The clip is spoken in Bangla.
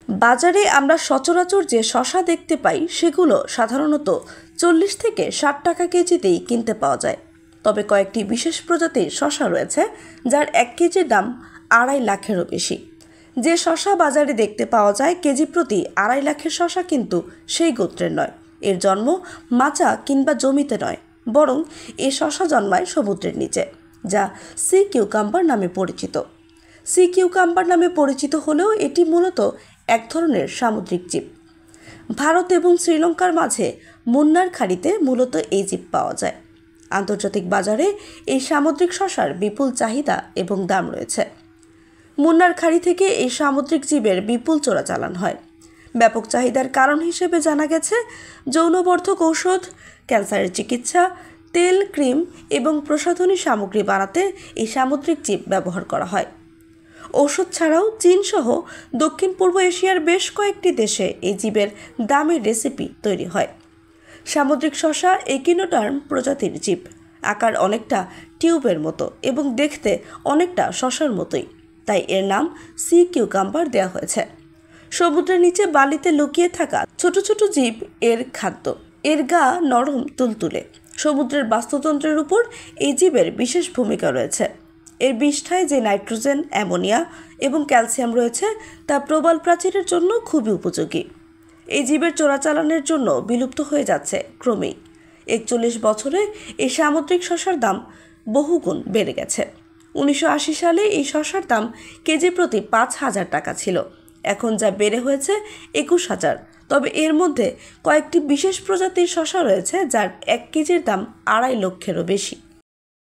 বাজারে আমরা সচরাচর যে শসা দেখতে পাই সেগুলো সাধারণত 40 থেকে 60 টাকা কেজিতেই কিনতে পাওয়া যায়। তবে কয়েকটি বিশেষ প্রজাতির শসা রয়েছে যার 1 কেজির দাম 2.5 লাখেরও বেশি। যে শসা বাজারে দেখতে পাওয়া যায় কেজি প্রতি 2.5 লাখের শসা কিন্তু সেই গোত্রের নয়। এর জন্ম মাচা কিংবা জমিতে নয়, বরং এই শসা জন্মায় সমুদ্রের নিচে, যা সি কিউকাম্বার নামে পরিচিত। সি কিউকাম্বার নামে পরিচিত হলেও এটি মূলত এক ধরনের সামুদ্রিক জীব। ভারত এবং শ্রীলঙ্কার মাঝে মুন্নার খাড়িতে মূলত এই জীব পাওয়া যায়। আন্তর্জাতিক বাজারে এই সামুদ্রিক শসার বিপুল চাহিদা এবং দাম রয়েছে। মুন্নার খাড়ি থেকে এই সামুদ্রিক জীবের বিপুল চোরাচালান হয়। ব্যাপক চাহিদার কারণ হিসেবে জানা গেছে যৌনবর্ধক ঔষধ, ক্যান্সারের চিকিৎসা, তেল, ক্রিম এবং প্রসাধনী সামগ্রী বানাতে এই সামুদ্রিক জীব ব্যবহার করা হয়। ঔষধ ছাড়াও চীন সহ দক্ষিণ পূর্ব এশিয়ার বেশ কয়েকটি দেশে এই জীবের দামি রেসিপি তৈরি হয়। সামুদ্রিক শসা একিনোডার্ম প্রজাতির জীব, আকার অনেকটা টিউবের মতো এবং দেখতে অনেকটা শসার মতোই, তাই এর নাম সি কিউকাম্বার দেওয়া হয়েছে। সমুদ্রের নিচে বালিতে লুকিয়ে থাকা ছোট ছোট জীব এর খাদ্য। এর গা নরম তুলতুলে। সমুদ্রের বাস্তুতন্ত্রের উপর এই জীবের বিশেষ ভূমিকা রয়েছে। এর বিষ্ঠায় যে নাইট্রোজেন, অ্যামোনিয়া এবং ক্যালসিয়াম রয়েছে তা প্রবাল প্রাচীরের জন্য খুবই উপযোগী। এই জীবের চোরাচালানের জন্য বিলুপ্ত হয়ে যাচ্ছে ক্রমেই। 41 বছরে এই সামুদ্রিক শসার দাম বহুগুণ বেড়ে গেছে। 1980 সালে এই শসার দাম কেজি প্রতি 5,000 টাকা ছিল, এখন যা বেড়ে হয়েছে 21,000। তবে এর মধ্যে কয়েকটি বিশেষ প্রজাতির শসা রয়েছে যার 1 কেজির দাম 2.5 লক্ষেরও বেশি।